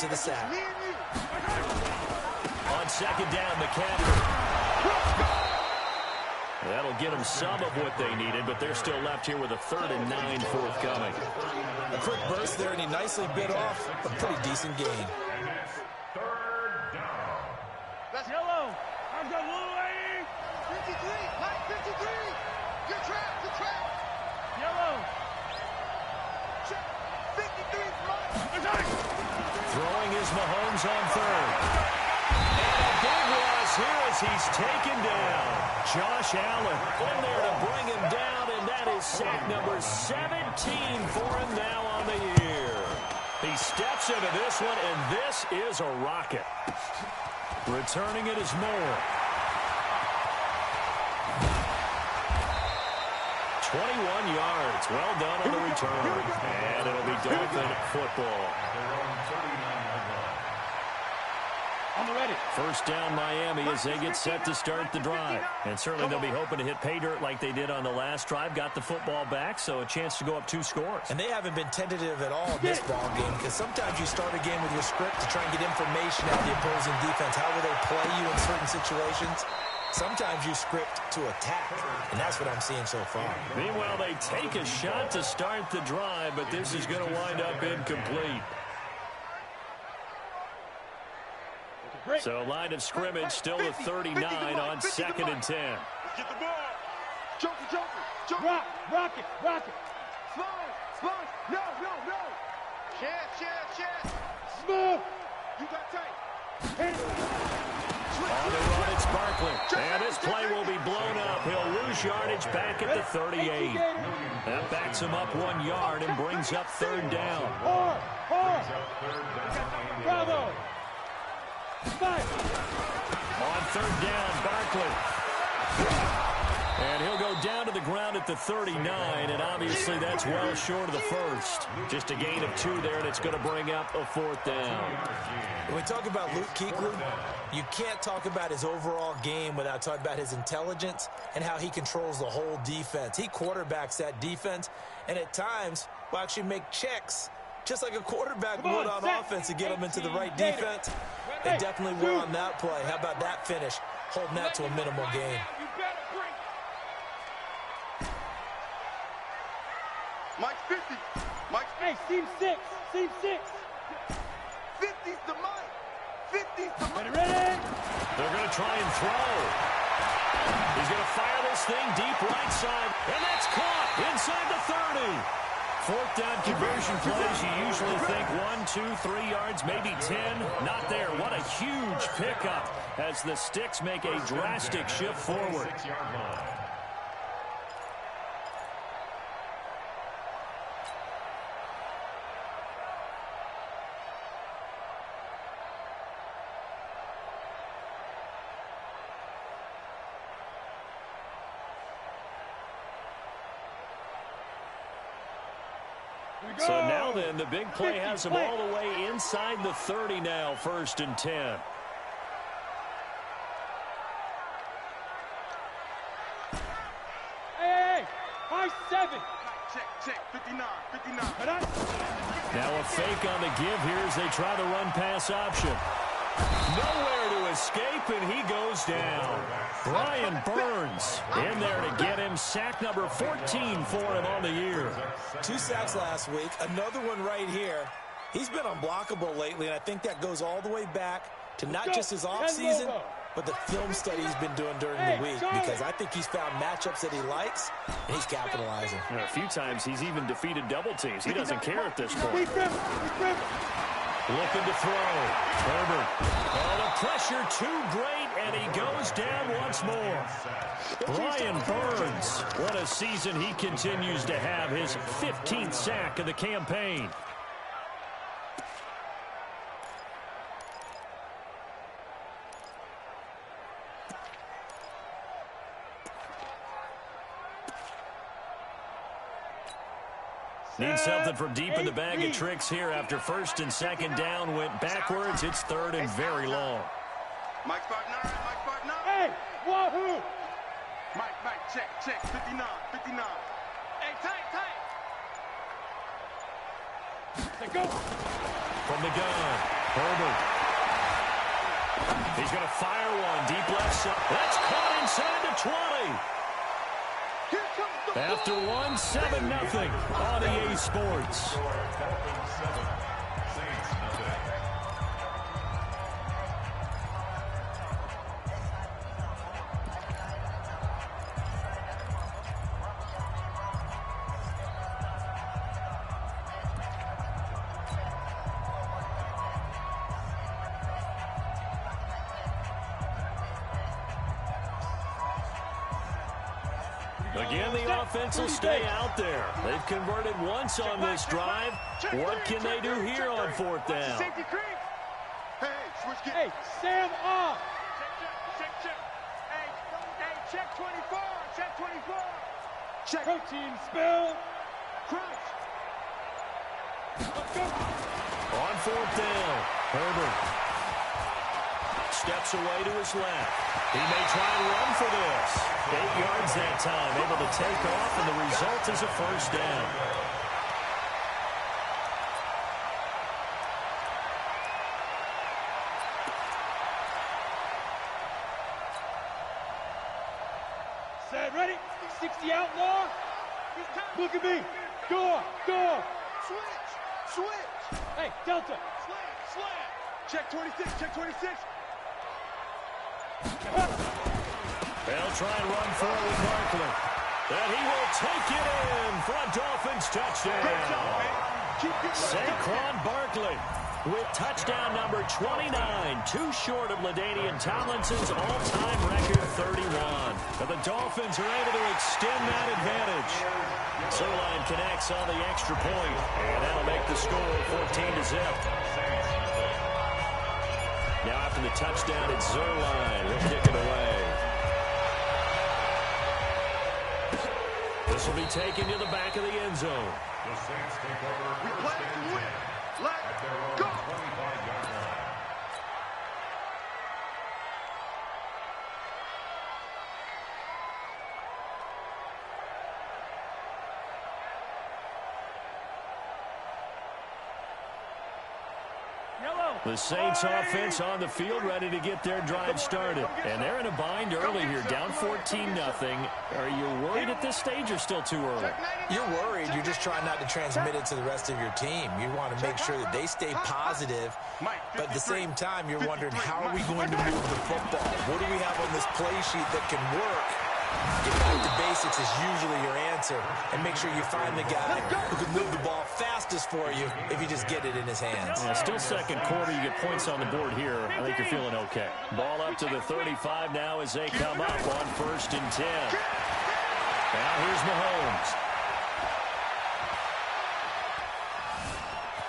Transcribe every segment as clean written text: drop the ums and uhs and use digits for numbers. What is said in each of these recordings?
to the sack. On second down, McCaffrey. That'll get them some of what they needed, but they're still left here with a 3rd and 9 forthcoming. A quick burst there, and he nicely bit off a pretty decent gain. That's yellow. I've got little lady. 53, Mike 53. Good trap. Yellow. Check. 53, Mike. Throwing is Mahomes on 3rd. And a big loss here as he's taken down. Josh Allen in there to bring him down, and that is sack number 17 for him now on the year. He steps into this one, and this is a rocket. Returning it is Moore. 21 yards. Well done on the return. And it'll be Dolphin football. I'm ready. First down Miami as they get set to start the drive. And certainly they'll be hoping to hit pay dirt like they did on the last drive. Got the football back, so a chance to go up 2 scores. And they haven't been tentative at all in this ball game, because sometimes you start a game with your script to try and get information out of the opposing defense. How will they play you in certain situations? Sometimes you script to attack, and that's what I'm seeing so far. Meanwhile, they take a shot to start the drive, but this is going to wind up incomplete. So line of scrimmage still at 39 on 2nd and 10. Get the ball. Joker. Rock it. Slide. No. Chance. Smooth. You got tight. On the run, it's Barkley. And this play will be blown up. He'll lose yardage back at the 38. That backs him up 1 yard and brings up 3rd down. Hard. Bravo. On 3rd down, Barkley. And he'll go down to the ground at the 39, and obviously that's well short of the first. Just a gain of 2 there, and it's going to bring up a 4th down. When we talk about Luke Kuechly, you can't talk about his overall game without talking about his intelligence and how he controls the whole defense. He quarterbacks that defense, and at times will actually make checks, just like a quarterback would on offense to get them into the right defense. They definitely were on that play. How about that finish, holding that to a minimal gain. Mike 50. Mike. Hey, seam 6. 50's the Mike. 50's the Mike. Ready? They're going to try and throw. He's going to fire this thing deep right side, and that's caught inside the 30. 4th down conversion plays, you usually think 1, 2, 3 yards, maybe 10. Not there. What a huge pickup as the Sticks make a drastic shift forward. So now then, the big play has them all the way inside the 30 now, 1st and 10. Hey, high 7. Check, 59. Now a fake on the give here as they try the run-pass option. Nowhere to escape, and he goes down. Brian Burns in there to get him sack number 14 for him on the year. 2 sacks last week, another one right here. He's been unblockable lately, and I think that goes all the way back to not just his offseason, but the film study he's been doing during the week, because I think he's found matchups that he likes, and he's capitalizing. A few times he's even defeated double teams. He doesn't care at this point. Looking to throw. Herbert. Oh, the pressure too great, and he goes down once more. Brian Burns. What a season he continues to have. His 15th sack of the campaign. Need something from deep in the bag of tricks here after 1st and 2nd down went backwards. It's 3rd and very long. Mike 5'9", Hey, wahoo! Mike, check, 59. Hey, tight. From the gun, Herbert. He's going to fire one deep left side. That's caught inside the 20. After one, 7-0 on EA Sports. Again, the offense will stay out there. They've converted once on this drive. What can they do here on fourth down? Hey, Sam off. Check. Hey, check 24. Check 24. Check. Protein spill. Crunch. Let's go. On fourth down, Herbert steps away to his left. He may try and run for this. 8 yards that time, able to take off, and the result is a first down. Set, ready? 60 outlaw. Look at me. Go. Switch. Hey, Delta. Slam. Check 26. They'll try and run forward with Barkley. And he will take it in for a Dolphins touchdown. Saquon Barkley with touchdown number 29, too short of LaDainian Tomlinson's all-time record 31. But the Dolphins are able to extend that advantage. Zerline connects on the extra point, and that'll make the score 14-0. Now after the touchdown, it's Zerline. He'll kick it away. This will be taken to the back of the end zone. The Saints take over. We play to win. Let's go. The Saints offense on the field ready to get their drive started. And they're in a bind early here, down 14-0. Are you worried at this stage or still too early? You're worried. You're just trying not to transmit it to the rest of your team. You want to make sure that they stay positive, but at the same time, you're wondering, how are we going to move the football? What do we have on this play sheet that can work? Get back to basics is usually your answer, and make sure you find the guy who can move the ball fastest for you if you just get it in his hands. Yeah, still second quarter. You get points on the board here. I think you're feeling okay. Ball up to the 35 now as they come up on 1st and 10. Now here's Mahomes.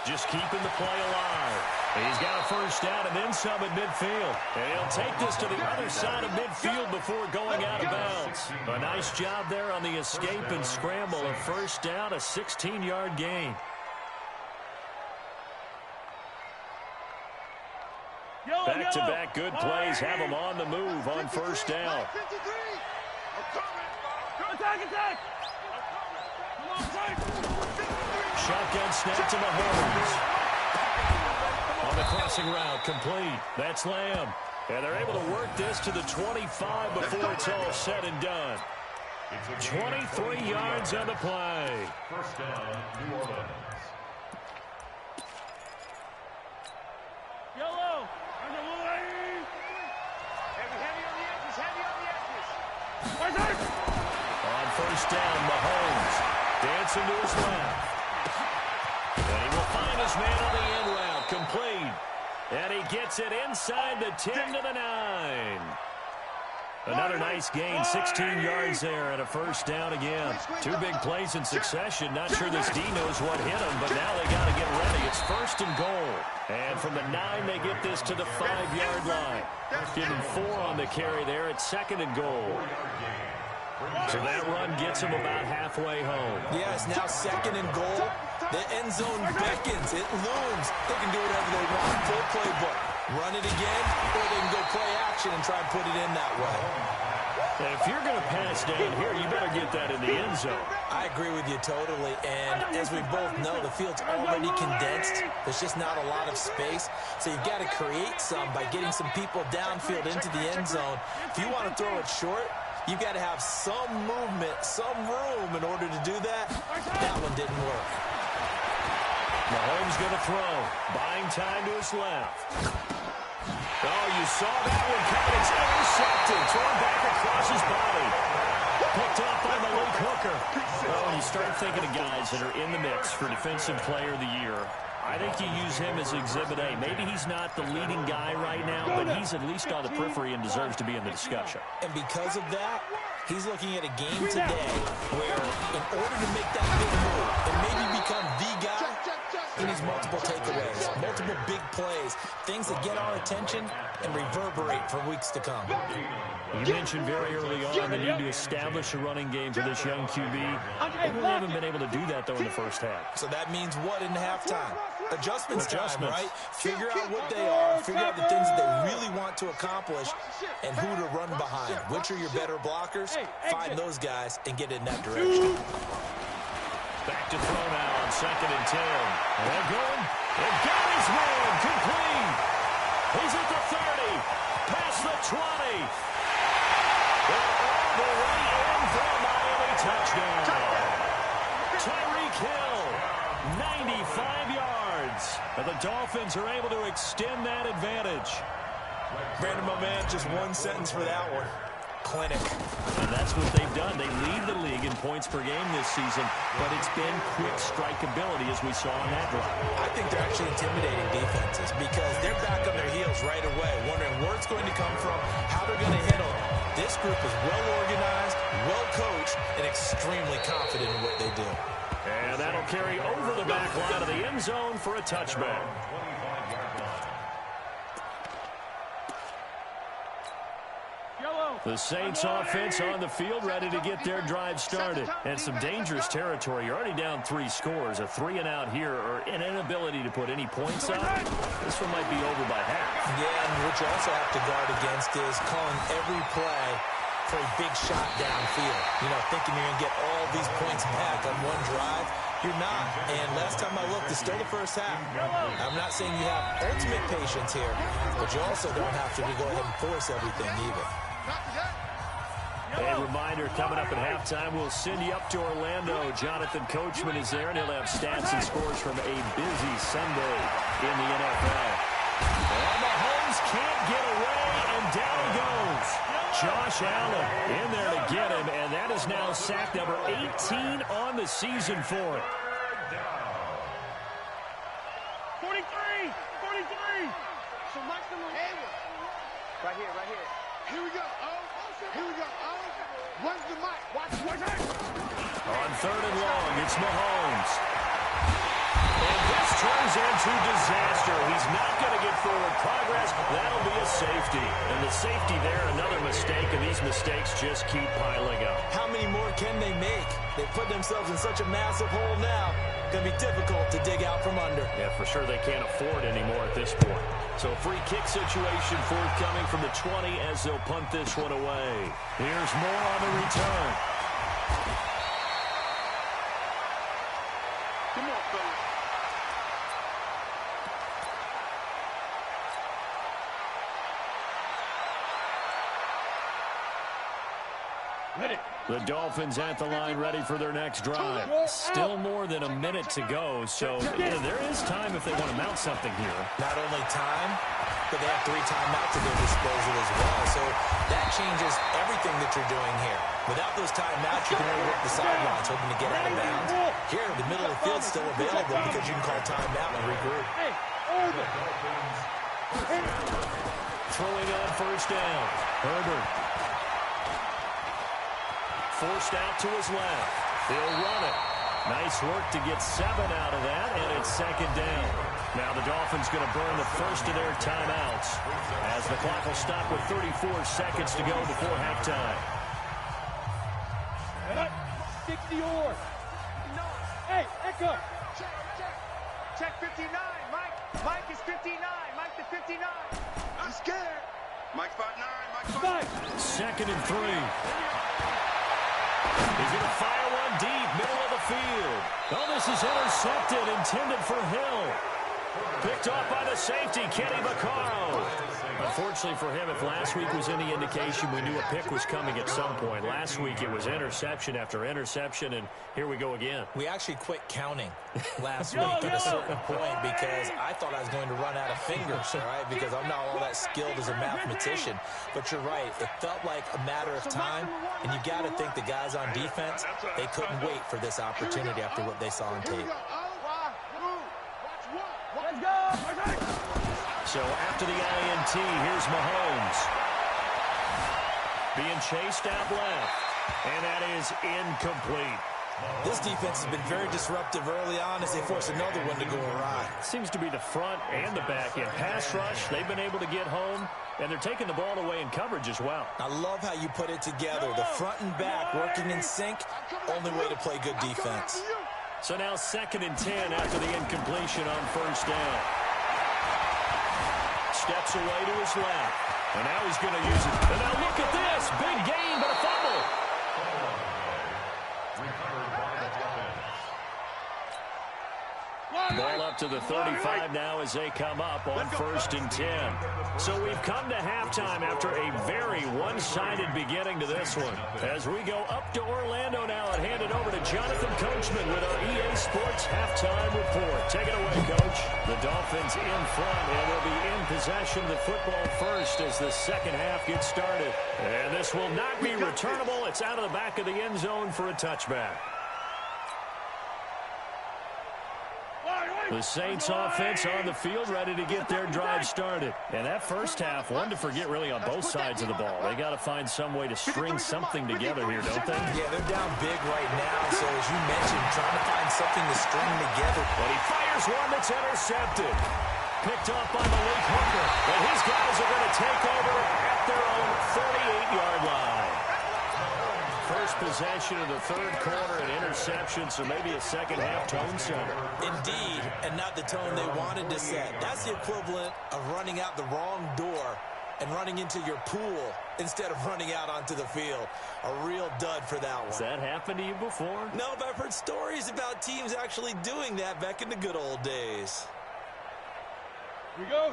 Just keeping the play alive. He's got a first down and then some at midfield. And he'll take this to the other side of midfield before going out of bounds. A nice job there on the escape and scramble. A first down, a 16-yard gain. Back-to-back good plays have them on the move on first down. Attack! Shotgun snap to Mahomes. On the crossing route, complete. That's Lamb. And they're able to work this to the 25 before it's all said and done. 23 yards on the play. First down, New Orleans. Yellow! Heavy on the edges! On first down, Mahomes dancing to his left. And he will find his man on the end route, complete. And he gets it inside the 10 to the 9. Another nice gain, 16 yards there, and a first down again. Two big plays in succession. Not sure this D knows what hit him, but now they got to get ready. It's 1st and goal. And from the 9, they get this to the 5-yard line. Give him 4 on the carry there. It's 2nd and goal. So that run gets him about halfway home. Yes, now 2nd and goal. The end zone beckons. It looms. They can do whatever they want. Full playbook. Run it again, or they can go play action and try and put it in that way. If you're going to pass down here, you better get that in the end zone. I agree with you totally, and as we both know, the field's already condensed. There's just not a lot of space, so you've got to create some by getting some people downfield into the end zone. If you want to throw it short, you've got to have some movement, some room in order to do that. That one didn't work. Mahomes going to throw, buying time to his left. Oh, you saw that one coming. It's intercepted. Thrown back across his body. Picked off by Malik Hooker. Oh, and you start thinking of guys that are in the mix for Defensive Player of the Year. I think you use him as Exhibit A. Maybe he's not the leading guy right now, but he's at least on the periphery and deserves to be in the discussion. And because of that, he's looking at a game today where in order to make that big move and maybe become the guy, he needs multiple takeaways, multiple big plays, things that get our attention and reverberate for weeks to come. You mentioned very early on the need to establish a running game for this young QB. They really haven't been able to do that, though, in the first half. So that means what in halftime? Adjustments time, right? Figure out what they are, figure out the things that they really want to accomplish, and who to run behind. Which are your better blockers? Find those guys and get in that direction. Back to throw now on 2nd and 10. And they're going. They've got his man complete. He's at the 30. Past the 20. They're all the way in for a Miami touchdown. Tyreek Hill, 95 yards. And the Dolphins are able to extend that advantage. Brandon, my man, just one sentence for that one. Clinic. And that's what they've done. They lead the league in points per game this season, but it's been quick strikeability as we saw on that drive. I think they're actually intimidating defenses because they're back on their heels right away, wondering where it's going to come from, how they're going to handle it. This group is well organized, well coached, and extremely confident in what they do. And that'll carry over the back line of the end zone for a touchback. The Saints offense on the field ready to get their drive started. And some dangerous territory. You're already down 3 scores. A 3-and-out here or an inability to put any points up. This one might be over by half. Yeah, and what you also have to guard against is calling every play for a big shot downfield. You know, thinking you're going to get all these points back on one drive. You're not. And last time I looked, it's still the first half. I'm not saying you have ultimate patience here, but you also don't have to go ahead and force everything either. A reminder, coming up at halftime, we'll send you up to Orlando. Jonathan Coachman is there, and he'll have stats and scores from a busy Sunday in the NFL. And Mahomes can't get away, and down he goes. Josh Allen in there to get him, and that is now sack number 18 on the season for him. 43! 43! So Mike's the Hayward. Right here, right here. Here we go. Oh, here we go. Oh, where's the mic? Watch it. On 3rd and long, it's Mahomes. And this turns into disaster. He's not going to get forward progress. That'll be a safety. And the safety there, another mistake, and these mistakes just keep piling up. How many more can they make? They put themselves in such a massive hole now. Going to be difficult to dig out from under. Yeah, for sure they can't afford anymore at this point. So free kick situation forthcoming from the 20 as they'll punt this one away. Here's more on the return. Come on, fellas. Ready. The Dolphins at the line ready for their next drive. Still more than a minute to go, so there is time if they want to mount something here. Not only time, but they have 3 timeouts at their disposal as well. So that changes everything that you're doing here. Without those timeouts, you can only work the sidelines, hoping to get out of bounds. Here, the middle of the field's still available because you can call timeout and regroup. Throwing on 1st down. Herbert. Forced out to his left. He'll run it. Nice work to get 7 out of that, and it's 2nd down. Now the Dolphins going to burn the first of their timeouts as the clock will stop with 34 seconds to go before halftime. 60 or. Hey, Echo. Check 59. Mike is 59. Mike the 59. I'm scared. Mike spot 9. Mike spot 9. 2nd and 3. He's going to fire one deep, middle of the field. Oh, this is intercepted, intended for Hill. Picked off by the safety, Kenny Vaccaro. Unfortunately for him, if last week was any indication, we knew a pick was coming at some point. Last week it was interception after interception, and here we go again. We actually quit counting last week at a certain point because I thought I was going to run out of fingers, all right, because I'm not all that skilled as a mathematician. But you're right. It felt like a matter of time, and you got to think the guys on defense, they couldn't wait for this opportunity after what they saw on tape. Let's go! So after the INT, here's Mahomes. Being chased out left, and that is incomplete. This defense has been very disruptive early on as they force another one to go awry. Seems to be the front and the back end. Pass rush, they've been able to get home, and they're taking the ball away in coverage as well. I love how you put it together. The front and back working in sync, only way to play good defense. So now 2nd and 10 after the incompletion on 1st down. Steps away to his left. And now he's going to use it. And now look at this. Big gain, but a fumble. Ball up to the 35 now as they come up on 1st and 10. So we've come to halftime after a very one-sided beginning to this one. As we go up to Orlando now and hand it over to Jonathan Coachman with our EA Sports halftime report. Take it away, Coach. The Dolphins in front and will be in possession of the football first as the second half gets started. And this will not be returnable. It's out of the back of the end zone for a touchback. The Saints offense on the field ready to get their drive started. And that first half, one to forget really on both sides of the ball. They got to find some way to string something together here, don't they? Yeah, they're down big right now. So as you mentioned, trying to find something to string together. But he fires one that's intercepted. Picked off by Malik Hooker. And his guys are going to take over at their own 38-yard line. First possession of the third quarter, an interception, so maybe a second-half tone setter. Indeed, and not the tone they wanted to set. That's the equivalent of running out the wrong door and running into your pool instead of running out onto the field. A real dud for that one. Has that happened to you before? No, but I've heard stories about teams actually doing that back in the good old days.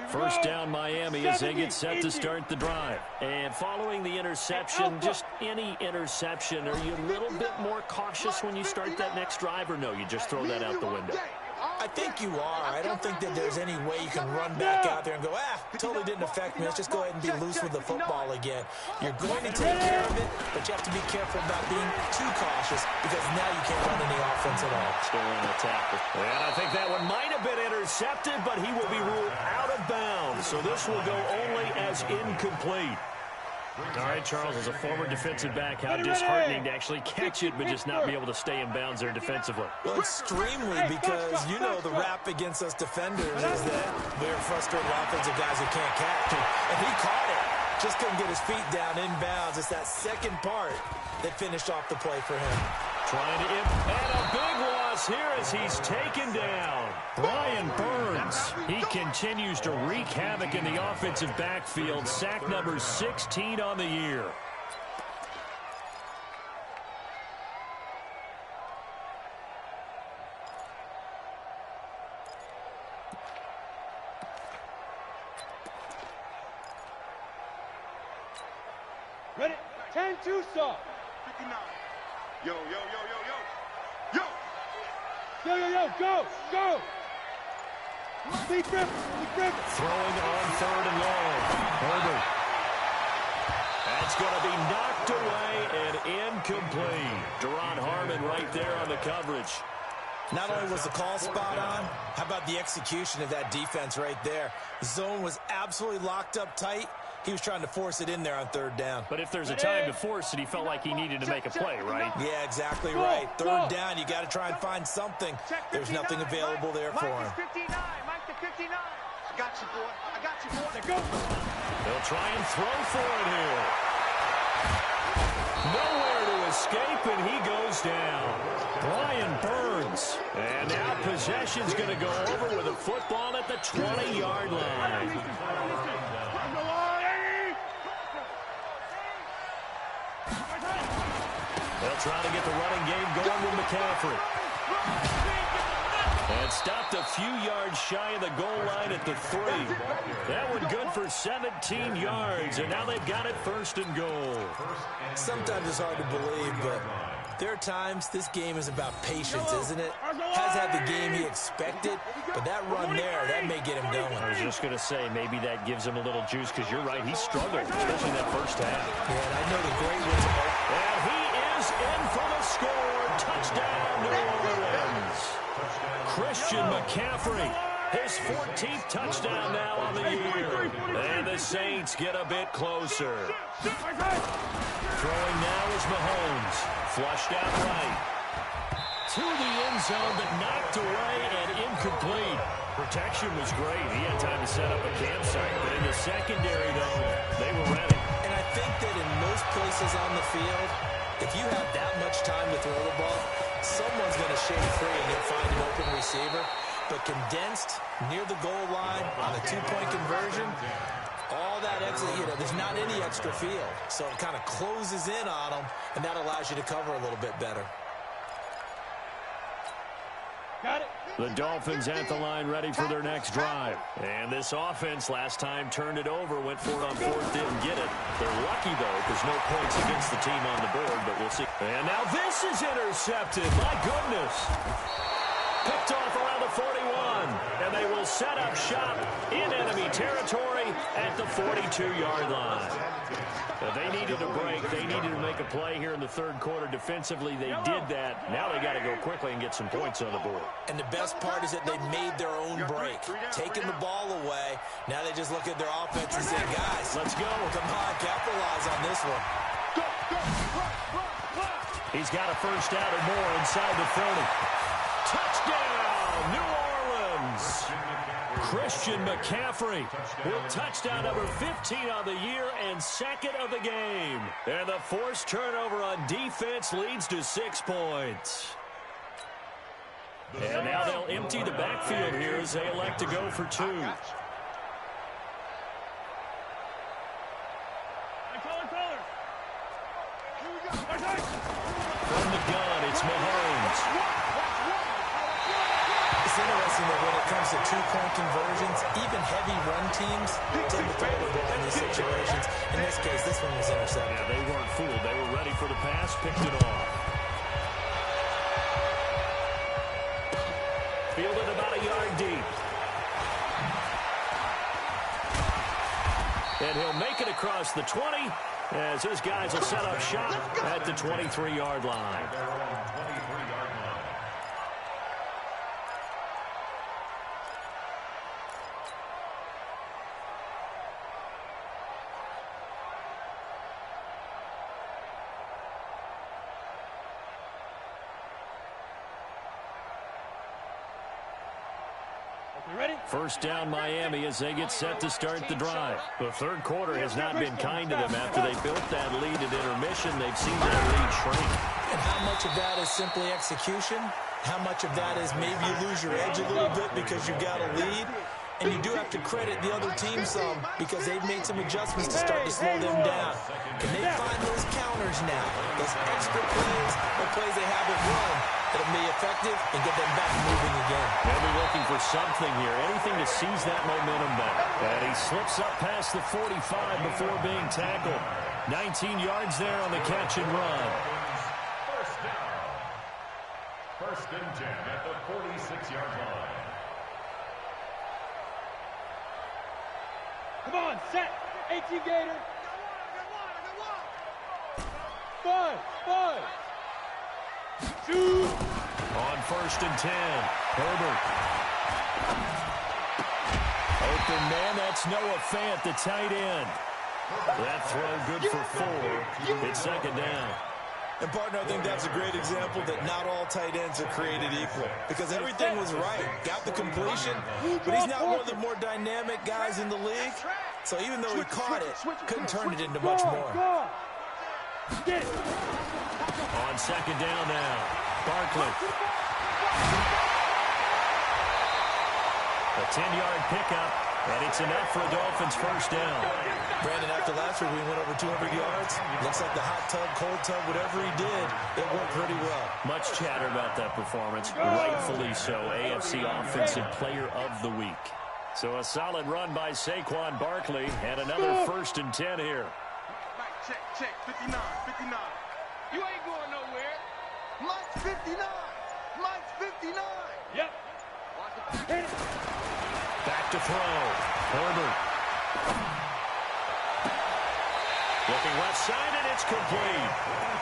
First down Miami as they get set to start the drive. And following the interception, just any interception, are you a little bit more cautious when you start that next drive, or no, you just throw that out the window? I think you are. I don't think that there's any way you can run back out there and go, totally didn't affect me. Let's just go ahead and be loose with the football again. You're going to take care of it, but you have to be careful about being too cautious because now you can't run any offense at all. Still in the tackle. And I think that one might have been intercepted, but he will be ruled out of bounds. So this will go only as incomplete. All right, Charles, as a former defensive back, how disheartening to actually catch it but just not be able to stay in bounds there defensively. Well, extremely, because you know the rap against us defenders is that we're frustrated offensive guys who can't catch. And he caught it. Just couldn't get his feet down in bounds. It's that second part that finished off the play for him. Trying to and a big loss here as he's taken down. Brian Burns. He continues to wreak havoc in the offensive backfield. Sack number 16 on the year. Ready? 10-2 stop. 59. Yo, yo, yo, yo, yo. Yo. Yo, yo, yo, go, go. Big grip, big grip. Throwing on 3rd and long. Herbert. That's going to be knocked away and incomplete. Deron Harmon right there on the coverage. Not only was the call spot on, how about the execution of that defense right there? The zone was absolutely locked up tight. He was trying to force it in there on 3rd down. But if there's a time to force it, he felt like he needed to make a play, right? Yeah, exactly right. 3rd down, you got to try and find something. There's nothing available there for him. Mike 59, Mike the 59. I got you, boy. I got you, boy. Go. They'll try and throw for it here. Nowhere to escape, and he goes down. Brian Burns. And now possession's going to go over with a football at the 20-yard line. trying to get the running game going with McCaffrey. And stopped a few yards shy of the goal line at the 3. That one good for 17 yards, and now they've got it 1st and goal. Sometimes it's hard to believe, but there are times this game is about patience, isn't it? Has had the game he expected, but that run there, that may get him going. I was just going to say, maybe that gives him a little juice, because you're right, he struggled, especially that first half. Yeah, and I know the great ones. And he is in for the score. Touchdown, New Orleans. Christian McCaffrey, his 14th touchdown now on the year. And the Saints get a bit closer. Throwing now is Mahomes. Flushed out right. To the end zone, but knocked away and incomplete. Protection was great. He had time to set up a campsite. But in the secondary, though, they were ready. And I think that in most places on the field, if you have that much time to throw the ball, someone's going to shake free and you'll find an open receiver. But condensed near the goal line on a 2-point conversion, all that extra, there's not any extra field. So it kind of closes in on them, and that allows you to cover a little bit better. Got it. The Dolphins at the line, ready for their next drive. And this offense last time turned it over, went for it on 4th, didn't get it. They're lucky, though, because no points against the team on the board, but we'll see. And now this is intercepted. My goodness. Picked off around the 41, and they will set up shop in enemy territory at the 42-yard line. They needed a break. They needed to make a play here in the 3rd quarter. Defensively, they did that. Now they got to go quickly and get some points on the board. And the best part is that they made their own break, taking the ball away. Now they just look at their offense and say, guys, let's go. Come on, capitalize on this one. He's got a first down or more inside the 30. Touchdown, New Orleans. Christian McCaffrey with touchdown number 15 on the year and 2nd of the game. And the forced turnover on defense leads to 6 points. And now they'll empty the backfield here as they elect to go for 2. From the gun, it's Mahomes. It's interesting that when it comes to 2-point conversions, even heavy run teams tend to throw the ball in these situations. In this case, this one was intercepted. Yeah, they weren't fooled. They were ready for the pass, picked it off. Fielded about a yard deep. And he'll make it across the 20 as his guys will set up shop at the 23-yard line. First down Miami as they get set to start the drive. The 3rd quarter has not been kind to them. After they built that lead at intermission, they've seen that lead shrink. And how much of that is simply execution? How much of that is maybe you lose your edge a little bit because you've got a lead? And you do have to credit the other team some because they've made some adjustments to start to slow them down. Can they find those counters now, those extra plays, the plays they haven't run, that'll be effective and get them back moving again? They'll be looking for something here, anything to seize that momentum back. And he slips up past the 45 before being tackled. 19 yards there on the catch and run. First down. 1st and 10 at the 46-yard line. Come on, set. 18 Gator. 5. Shoot. On 1st and 10, Herbert. Open man, that's Noah Fant, the tight end. That throw good for 4. It's 2nd down. And, partner, I think that's a great example that not all tight ends are created equal because everything was right. Got the completion, but he's not one of the more dynamic guys in the league. So even though he caught it, couldn't turn it into much more. On 2nd down now, Barkley. A 10-yard pickup. And it's enough for a Dolphins first down. Brandon, after last week, we went over 200 yards. Looks like the hot tub, cold tub, whatever he did, it worked pretty well. Much chatter about that performance. Rightfully so. AFC Offensive Player of the Week. So a solid run by Saquon Barkley and another 1st and 10 here. Check, 59. You ain't going nowhere. Mike's 59. Yep. Back to throw. Herbert. Looking left side, and it's complete.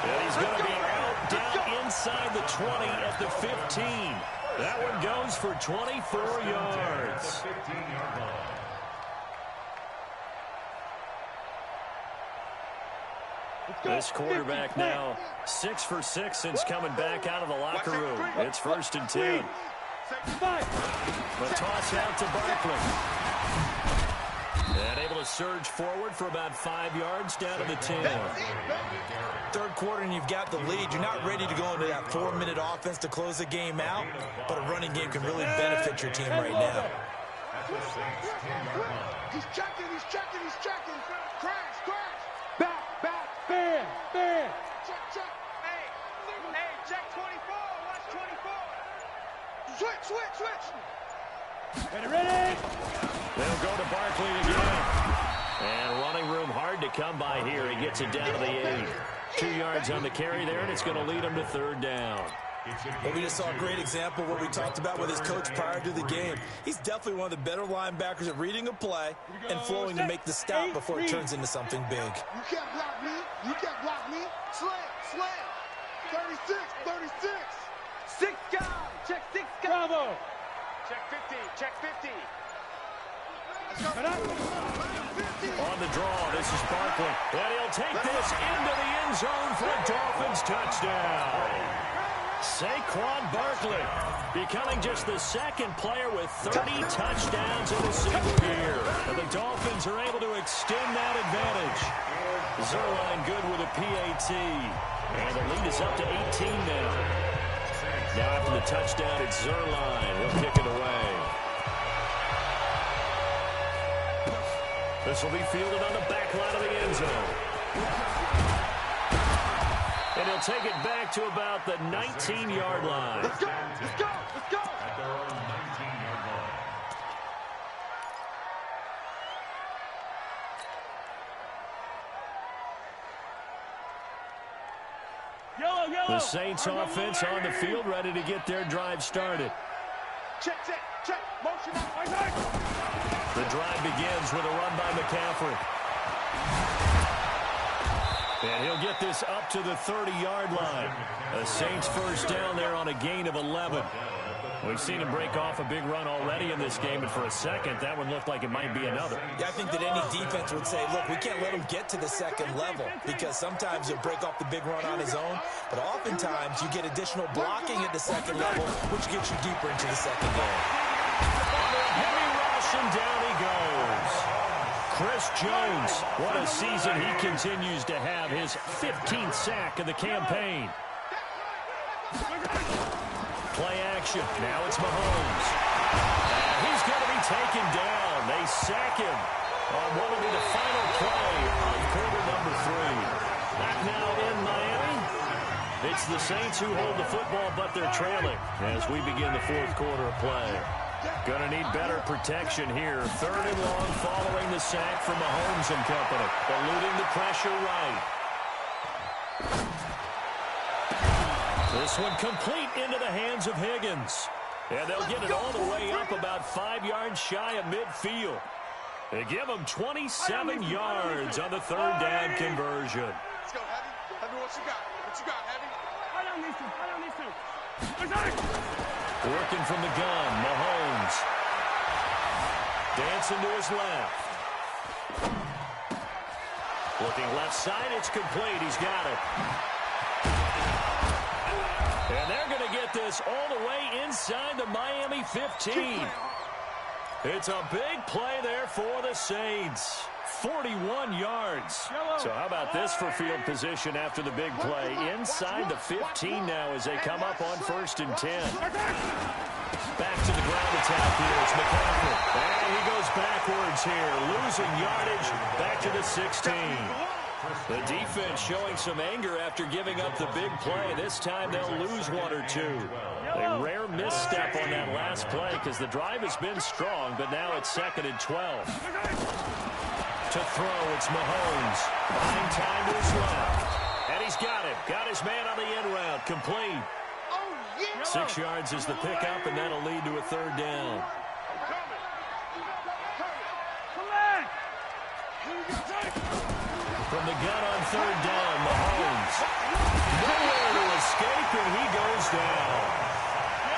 And he's going to be out down inside the 20 at the 15. That one goes for 24 yards. This quarterback now 6 for 6 since coming back out of the locker room. It's 1st and 10. The toss out to Barkley. And able to surge forward for about 5 yards down to the 10. Third quarter and you've got the lead. You're not ready to go into that 4-minute offense to close the game out, but a running game can really benefit your team right now. He's checking. Crash. Back. Bam. Check. Hey, check 24. Watch 24. Switch. Ready. They'll go to Barkley again. And running room hard to come by here. He gets it down to the 8. 2 yards on the carry there, and it's going to lead him to 3rd down. Well, we just saw a great example of what we talked about with his coach prior to the game. He's definitely one of the better linebackers at reading a play and flowing to make the stop before it turns into something big. You can't block me. Slam. 36. 6 guys. Check 6 guys. Bravo. Check 50. On the draw, this is Barkley. And he'll take this into the end zone for a Dolphins touchdown. Saquon Barkley becoming just the 2nd player with 30 touchdowns in a single year. And the Dolphins are able to extend that advantage. Zerline good with a PAT. And the lead is up to 18 now. Now after the touchdown, it's Zerline. He'll kick it away. This will be fielded on the back line of the end zone. And he'll take it back to about the 19-yard line. Let's go. At their own 19-yard line. Yellow. The Saints offense on the field, ready to get their drive started. Check. Motion up. The drive begins with a run by McCaffrey. And he'll get this up to the 30-yard line. The Saints first down there on a gain of 11. We've seen him break off a big run already in this game, and for a second, that one looked like it might be another. Yeah, I think that any defense would say, look, we can't let him get to the 2nd level, because sometimes he'll break off the big run on his own, but oftentimes you get additional blocking at the 2nd level, which gets you deeper into the 2nd game. Under a heavy rush, and down he goes. Chris Jones, what a season he continues to have, his 15th sack of the campaign. Play action. Now it's Mahomes. And he's going to be taken down. They sack him on what will be the final play of quarter number 3. Back now in Miami. It's the Saints who hold the football, but they're trailing as we begin the 4th quarter of play. Going to need better protection here. 3rd and long following the sack from Mahomes and company. Eluding the pressure right. This one complete into the hands of Higgins. And they'll get it all the way up about 5 yards shy of midfield. They give them 27 yards on the 3rd down conversion. Let's go, Heavy. Heavy, what you got, Heavy? I don't need to. Working from the gun, Mahomes. Dancing to his left. Looking left side, it's complete. He's got it. And they're going to get this all the way inside the Miami 15. It's a big play there for the Saints. 41 yards. So how about this for field position after the big play? Inside the 15 now as they come up on 1st and 10. Back to the ground attack here. It's McCaffrey. And he goes backwards here, losing yardage back to the 16. The defense showing some anger after giving up the big play. This time they'll lose 1 or 2. A rare misstep on that last play because the drive has been strong, but now it's 2nd and 12. To throw, it's Mahomes. Buying time to his left. And he's got it. Got his man on the end route. Complete. 6 yards is the pickup, and that'll lead to a 3rd down. From the gun on 3rd down, Mahomes. Nowhere to escape, and he goes down.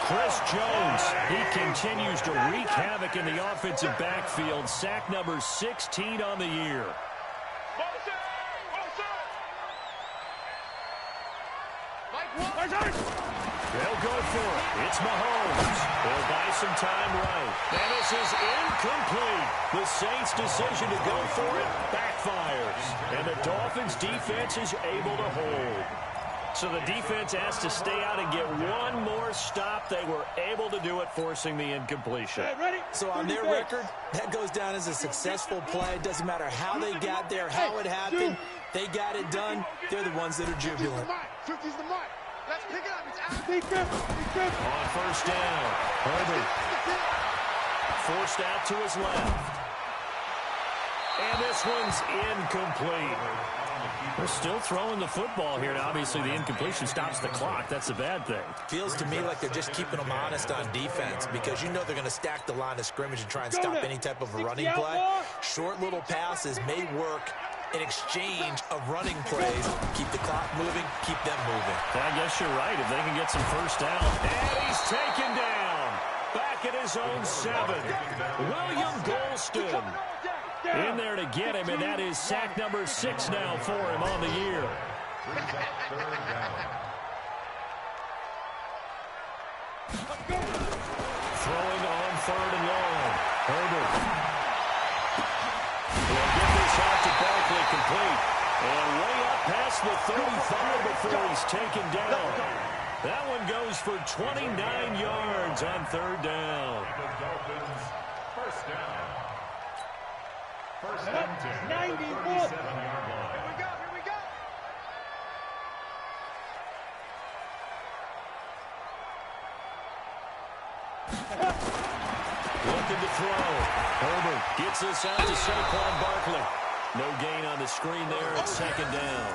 Chris Jones, he continues to wreak havoc in the offensive backfield. Sack number 16 on the year. They'll go for it. It's Mahomes. They'll buy some time right. And this is incomplete. The Saints' decision to go for it backfires. And the Dolphins' defense is able to hold. So the defense has to stay out and get one more stop. They were able to do it, forcing the incompletion. So on their record, that goes down as a successful play. It doesn't matter how they got there, how it happened. They got it done. They're the ones that are jubilant. 50's the mark. Let's pick it up. On 1st down, Herbert forced out to his left. And this one's incomplete. They're still throwing the football here. Now, obviously, the incompletion stops the clock. That's a bad thing. Feels to me like they're just keeping them honest on defense because you know they're going to stack the line of scrimmage and try and stop any type of a running play. Short little passes may work in exchange of running plays. Keep the clock moving, keep them moving. I guess you're right. If they can get some first down. And he's taken down. Back at his own 7. William Golston in there to get him, and that is sack number 6 now for him on the year. Throwing on 3rd and long. Herbert. Will get this out to Barkley, complete. And way up past the 35 before he's taken down. That one goes for 29 yards on 3rd down. First down. 1st and 10 at the 37-yard line. Here we go. Looking to throw. Herbert gets this out to Saquon Barkley. No gain on the screen there. It's 2nd down.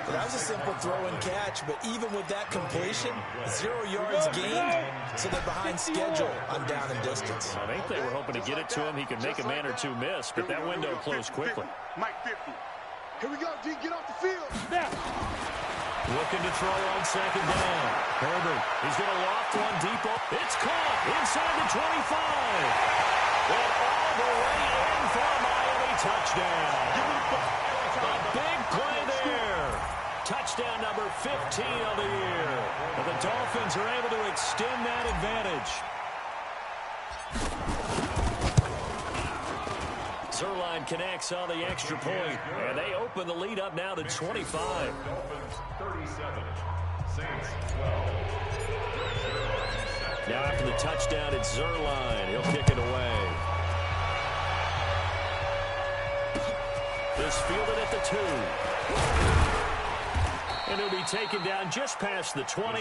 Well, that was a simple throw and catch, but even with that completion, 0 yards gained, so they're behind schedule on down and distance. I think they were hoping to get it to him. He could make a man or two miss, but that window closed quickly. Mike 50. Here we go, D. Get off the field. Now. Looking to throw on 2nd down. Herbert, he's going to loft one deep. It's caught inside the 25. And all the way in for a Miami touchdown. A big play there. Touchdown number 15 of the year. And the Dolphins are able to extend that advantage. Zerline connects on the extra point, and they open the lead up now to 25. Dolphins 37, Saints 12. Now after the touchdown, it's Zerline. He'll kick it away. This fielded at the 2. And it'll be taken down just past the 20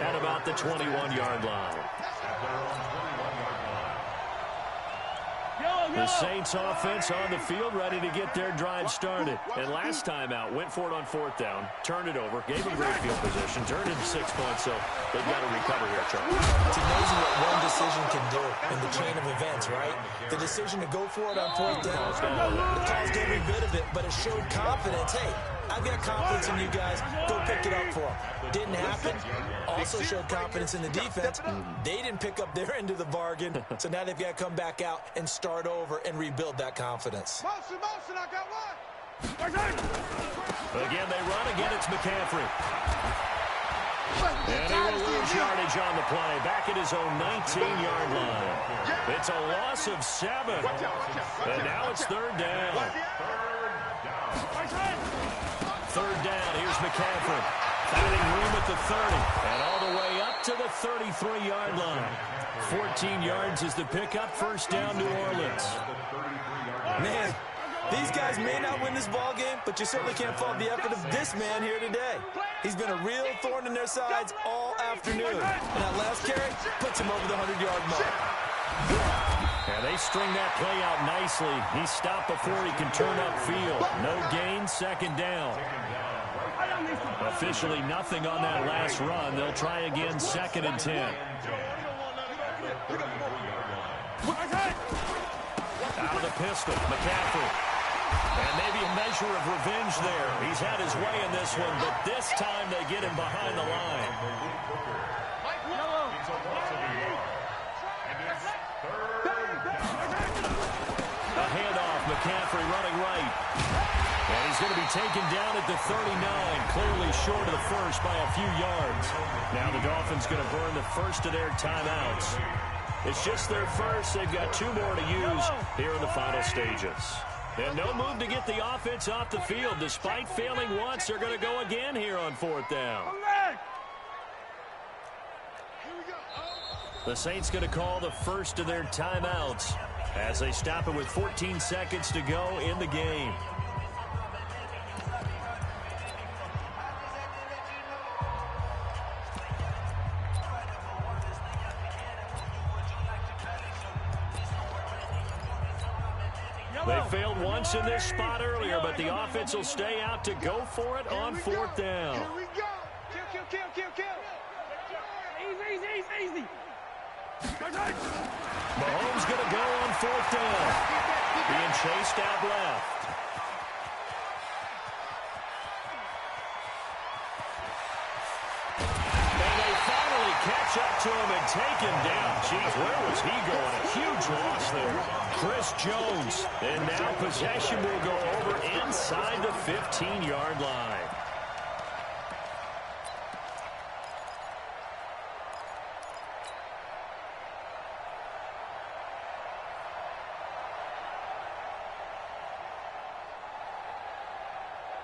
at about the 21-yard line. The Saints offense on the field ready to get their drive started. And last time out, went for it on 4th down, turned it over, gave them great field position, turned it into 6 points, so they've got to recover here, Charlie. It's amazing what one decision can do in the chain of events, right? The decision to go for it on 4th down, it caused every bit of it, but it showed confidence. Hey, I've got confidence in you guys. Go pick it up for them. Didn't happen. Also showed confidence in the defense. They didn't pick up their end of the bargain, so now they've got to come back out and start over and rebuild that confidence. Motion, I got one. Again, they run. Again, it's McCaffrey. And he will lose yardage on the play. Back at his own 19-yard line. It's a loss of 7. And now it's third down. Third down. Here's McCaffrey. Finding room at the 30. And all the way up to the 33-yard line. 14 yards is the pickup. First down, New Orleans. Man, these guys may not win this ball game, but you certainly can't fault the effort of this man here today. He's been a real thorn in their sides all afternoon. And that last carry puts him over the 100-yard mark. And they string that play out nicely. He stopped before he can turn upfield. No gain, second down. Officially nothing on that last run. They'll try again, second and 10. Out of the pistol, McCaffrey. And maybe a measure of revenge there. He's had his way in this one, but this time they get him behind the line. A handoff, McCaffrey running right. And he's going to be taken down at the 39, clearly short of the first by a few yards. Now the Dolphins going to burn the first of their timeouts. It's just their first. They've got 2 more to use here in the final stages. And no move to get the offense off the field. Despite failing once, they're going to go again here on fourth down. The Saints going to call the first of their timeouts as they stop it with 14 seconds to go in the game. They failed once in this spot earlier, but the offense will stay out to go for it on fourth down. Here we go. Kill. Easy. Mahomes going to go on fourth down. Being chased out left. And they finally catch up to him and take him down. Jeez, where was he going? A huge loss there. Chris Jones. And now possession will go over inside the 15-yard line.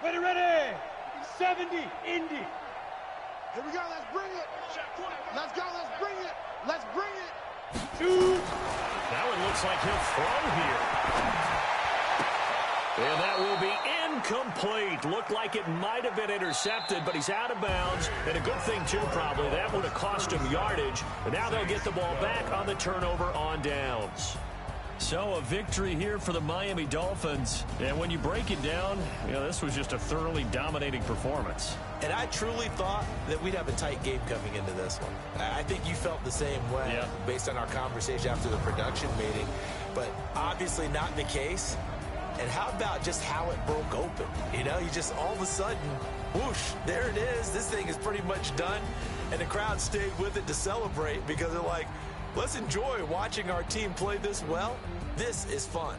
Ready. 70, Indy. Here we go, let's bring it. Let's bring it. 2. Now it looks like he'll throw here. And that will be incomplete. Looked like it might have been intercepted, but he's out of bounds. And a good thing, too, probably. That would have cost him yardage. And now they'll get the ball back on the turnover on downs. So a victory here for the Miami Dolphins. And when you break it down, this was just a thoroughly dominating performance. And I truly thought that we'd have a tight game coming into this one. I think you felt the same way based on our conversation after the production meeting. But obviously not the case. And how about just how it broke open? You just all of a sudden, whoosh, there it is. This thing is pretty much done. And the crowd stayed with it to celebrate because they're like, let's enjoy watching our team play this well. This is fun.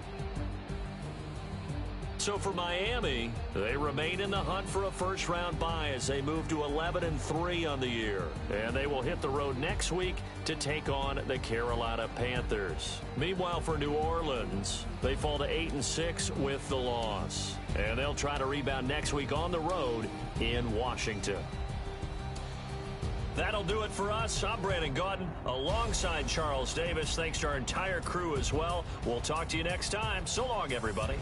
So for Miami, they remain in the hunt for a first-round bye as they move to 11-3 on the year. And they will hit the road next week to take on the Carolina Panthers. Meanwhile, for New Orleans, they fall to 8-6 with the loss. And they'll try to rebound next week on the road in Washington. That'll do it for us. I'm Brandon Gaudin alongside Charles Davis. Thanks to our entire crew as well. We'll talk to you next time. So long, everybody.